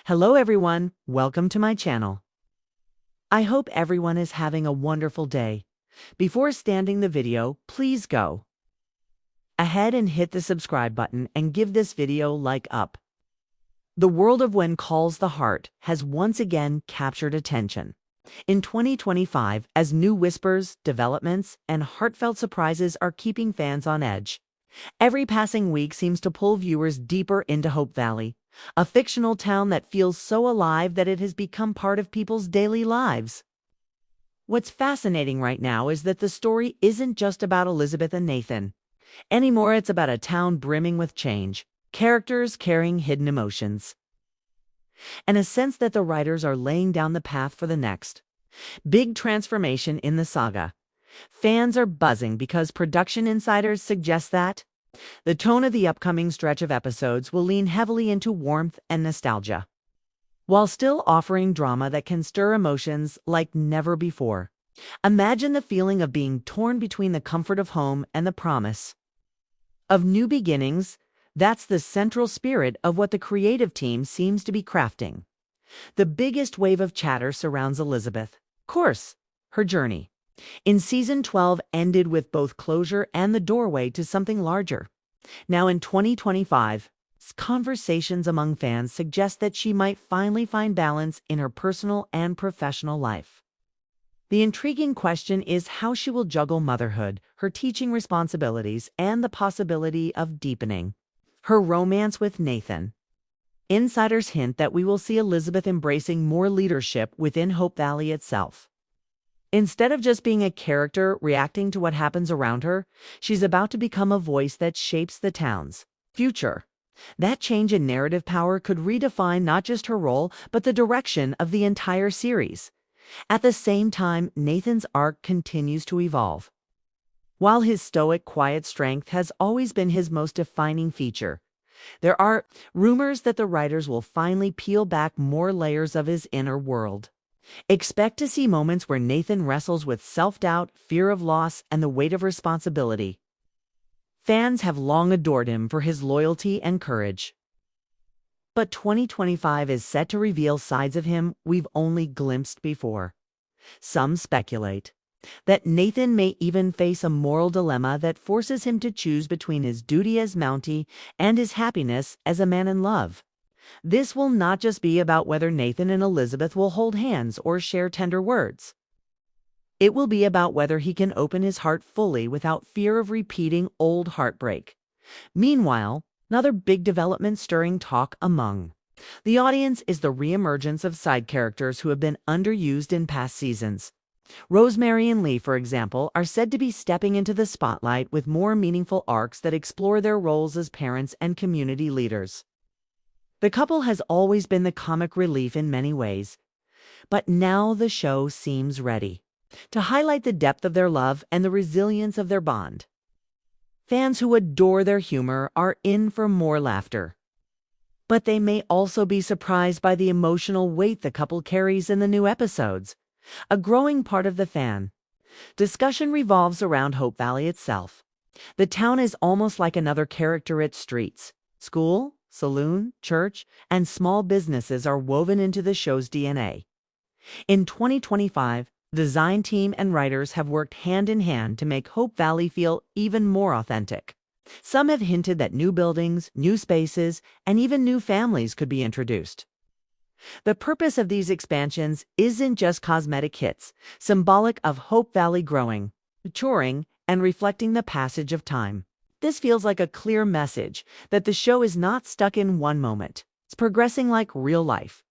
Hello everyone, welcome to my channel. I hope everyone is having a wonderful day. Before starting the video, please go ahead and hit the subscribe button and give this video like up. The world of When Calls the Heart has once again captured attention. In 2025, as new whispers, developments, and heartfelt surprises are keeping fans on edge. Every passing week seems to pull viewers deeper into Hope Valley, a fictional town that feels so alive that it has become part of people's daily lives. What's fascinating right now is that the story isn't just about Elizabeth and Nathan. Anymore, it's about a town brimming with change, characters carrying hidden emotions, and a sense that the writers are laying down the path for the next big transformation in the saga. Fans are buzzing because production insiders suggest that the tone of the upcoming stretch of episodes will lean heavily into warmth and nostalgia, while still offering drama that can stir emotions like never before. Imagine the feeling of being torn between the comfort of home and the promise of new beginnings. That's the central spirit of what the creative team seems to be crafting. The biggest wave of chatter surrounds Elizabeth. Of course, her journey in Season 12 ended with both closure and the doorway to something larger. Now in 2025, conversations among fans suggest that she might finally find balance in her personal and professional life. The intriguing question is how she will juggle motherhood, her teaching responsibilities, and the possibility of deepening her romance with Nathan. Insiders hint that we will see Elizabeth embracing more leadership within Hope Valley itself. Instead of just being a character reacting to what happens around her, she's about to become a voice that shapes the town's future. That change in narrative power could redefine not just her role, but the direction of the entire series. At the same time, Nathan's arc continues to evolve. While his stoic, quiet strength has always been his most defining feature, there are rumors that the writers will finally peel back more layers of his inner world. Expect to see moments where Nathan wrestles with self-doubt, fear of loss, and the weight of responsibility. Fans have long adored him for his loyalty and courage. But 2025 is set to reveal sides of him we've only glimpsed before. Some speculate that Nathan may even face a moral dilemma that forces him to choose between his duty as Mountie and his happiness as a man in love. This will not just be about whether Nathan and Elizabeth will hold hands or share tender words. It will be about whether he can open his heart fully without fear of repeating old heartbreak. Meanwhile, another big development stirring talk among the audience is the reemergence of side characters who have been underused in past seasons. Rosemary and Lee, for example, are said to be stepping into the spotlight with more meaningful arcs that explore their roles as parents and community leaders. The couple has always been the comic relief in many ways, but now the show seems ready to highlight the depth of their love and the resilience of their bond. Fans who adore their humor are in for more laughter, but they may also be surprised by the emotional weight the couple carries in the new episodes. A growing part of the fan discussion revolves around Hope Valley itself. The town is almost like another character. Its streets, school, saloon, church, and small businesses are woven into the show's DNA. In 2025, the design team and writers have worked hand in hand to make Hope Valley feel even more authentic. Some have hinted that new buildings, new spaces, and even new families could be introduced. The purpose of these expansions isn't just cosmetic hits, symbolic of Hope Valley growing, maturing, and reflecting the passage of time. This feels like a clear message that the show is not stuck in one moment. It's progressing like real life.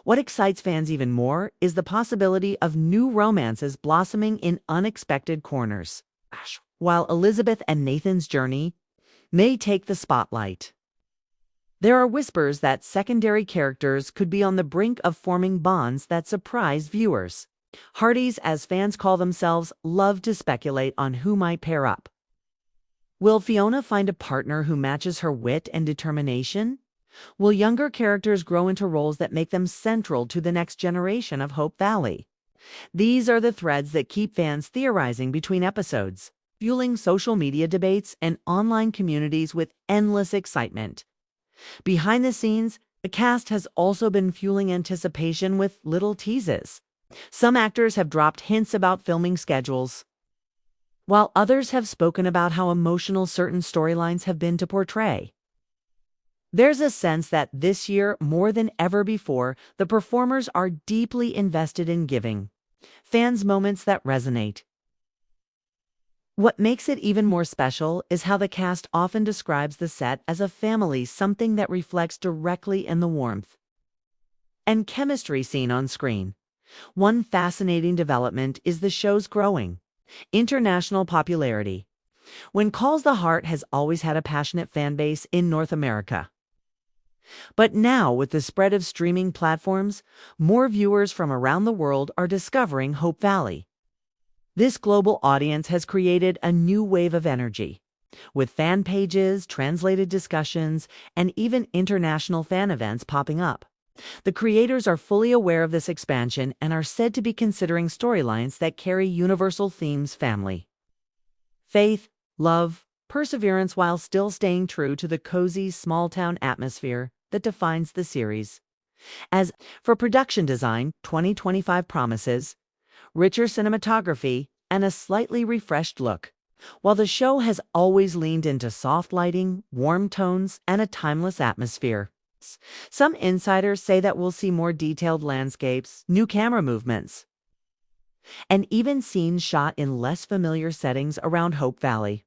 What excites fans even more is the possibility of new romances blossoming in unexpected corners, while Elizabeth and Nathan's journey may take the spotlight. There are whispers that secondary characters could be on the brink of forming bonds that surprise viewers. Hearties, as fans call themselves, love to speculate on who might pair up. Will Fiona find a partner who matches her wit and determination? Will younger characters grow into roles that make them central to the next generation of Hope Valley? These are the threads that keep fans theorizing between episodes, fueling social media debates and online communities with endless excitement. Behind the scenes, The cast has also been fueling anticipation with little teases. Some actors have dropped hints about filming schedules, while others have spoken about how emotional certain storylines have been to portray. There's a sense that this year, more than ever before, the performers are deeply invested in giving fans moments that resonate. What makes it even more special is how the cast often describes the set as a family, something that reflects directly in the warmth and chemistry seen on screen. One fascinating development is the show's growing international popularity. When Calls the Heart has always had a passionate fan base in North America. But now, with the spread of streaming platforms, more viewers from around the world are discovering Hope Valley. This global audience has created a new wave of energy, with fan pages, translated discussions, and even international fan events popping up. The creators are fully aware of this expansion and are said to be considering storylines that carry universal themes: family, faith, love, perseverance, while still staying true to the cozy small-town atmosphere that defines the series. As for production design, 2025 promises richer cinematography and a slightly refreshed look. While the show has always leaned into soft lighting, warm tones, and a timeless atmosphere, some insiders say that we'll see more detailed landscapes, new camera movements, and even scenes shot in less familiar settings around Hope Valley.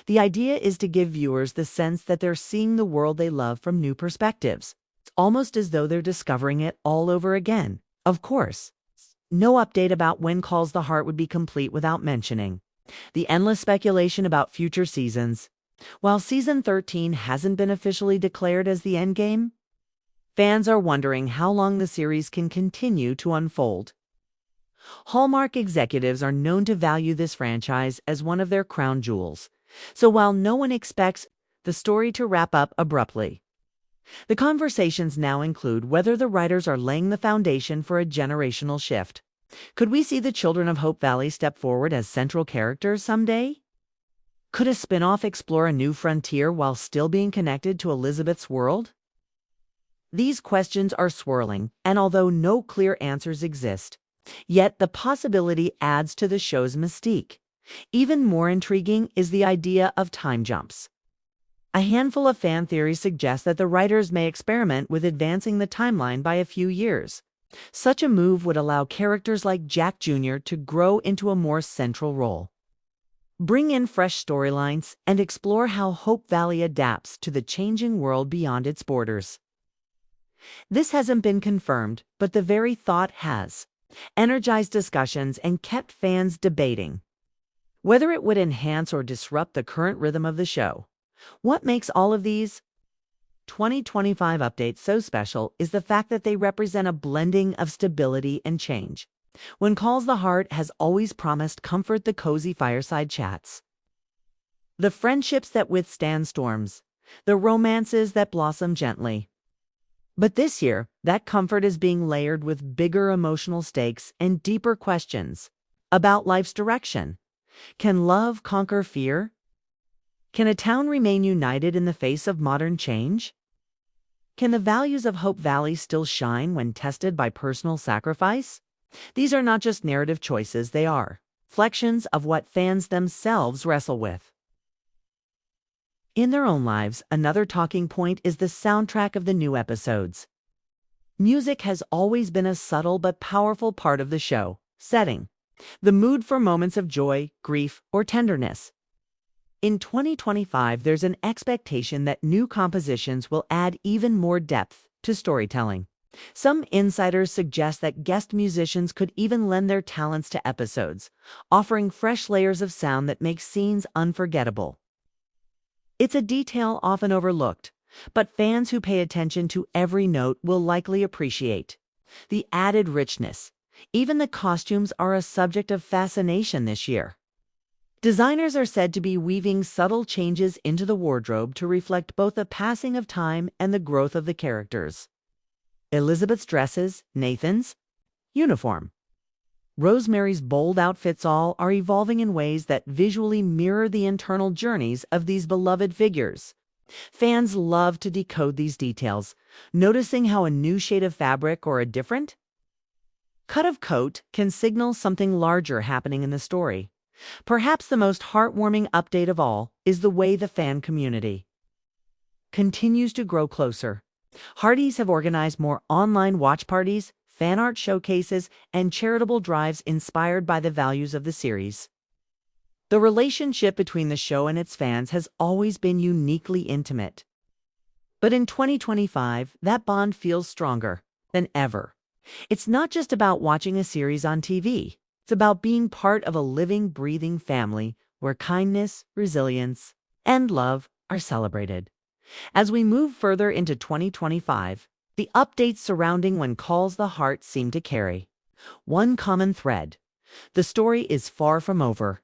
The idea is to give viewers the sense that they're seeing the world they love from new perspectives. It's almost as though they're discovering it all over again. Of course, no update about when Calls the Heart would be complete without mentioning the endless speculation about future seasons. While season 13 hasn't been officially declared as the endgame, fans are wondering how long the series can continue to unfold. Hallmark executives are known to value this franchise as one of their crown jewels, so while no one expects the story to wrap up abruptly, the conversations now include whether the writers are laying the foundation for a generational shift. Could we see the children of Hope Valley step forward as central characters someday? Could a spin-off explore a new frontier while still being connected to Elizabeth's world? These questions are swirling, and although no clear answers exist, yet the possibility adds to the show's mystique. Even more intriguing is the idea of time jumps. A handful of fan theories suggest that the writers may experiment with advancing the timeline by a few years. Such a move would allow characters like Jack Jr. to grow into a more central role, bring in fresh storylines, and explore how Hope Valley adapts to the changing world beyond its borders. This hasn't been confirmed, but the very thought has energized discussions and kept fans debating whether it would enhance or disrupt the current rhythm of the show. What makes all of these 2025 updates so special is the fact that they represent a blending of stability and change. When Calls the Heart has always promised comfort, the cozy fireside chats, the friendships that withstand storms, the romances that blossom gently. But this year, that comfort is being layered with bigger emotional stakes and deeper questions about life's direction. Can love conquer fear? Can a town remain united in the face of modern change? Can the values of Hope Valley still shine when tested by personal sacrifice? These are not just narrative choices, they are reflections of what fans themselves wrestle with in their own lives. Another talking point is the soundtrack of the new episodes. Music has always been a subtle but powerful part of the show, setting the mood for moments of joy, grief, or tenderness. In 2025, there's an expectation that new compositions will add even more depth to storytelling. Some insiders suggest that guest musicians could even lend their talents to episodes, offering fresh layers of sound that make scenes unforgettable. It's a detail often overlooked, but fans who pay attention to every note will likely appreciate the added richness. Even the costumes are a subject of fascination this year. Designers are said to be weaving subtle changes into the wardrobe to reflect both the passing of time and the growth of the characters. Elizabeth's dresses, Nathan's uniform, Rosemary's bold outfits all are evolving in ways that visually mirror the internal journeys of these beloved figures. Fans love to decode these details, noticing how a new shade of fabric or a different cut of coat can signal something larger happening in the story. Perhaps the most heartwarming update of all is the way the fan community continues to grow closer. Hardys have organized more online watch parties, fan art showcases, and charitable drives inspired by the values of the series. The relationship between the show and its fans has always been uniquely intimate. But in 2025, that bond feels stronger than ever. It's not just about watching a series on TV. It's about being part of a living, breathing family where kindness, resilience, and love are celebrated. As we move further into 2025, the updates surrounding When Calls the Heart seem to carry one common thread. The story is far from over.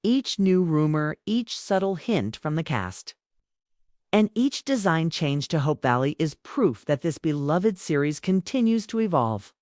Each new rumor, each subtle hint from the cast, and each design change to Hope Valley is proof that this beloved series continues to evolve.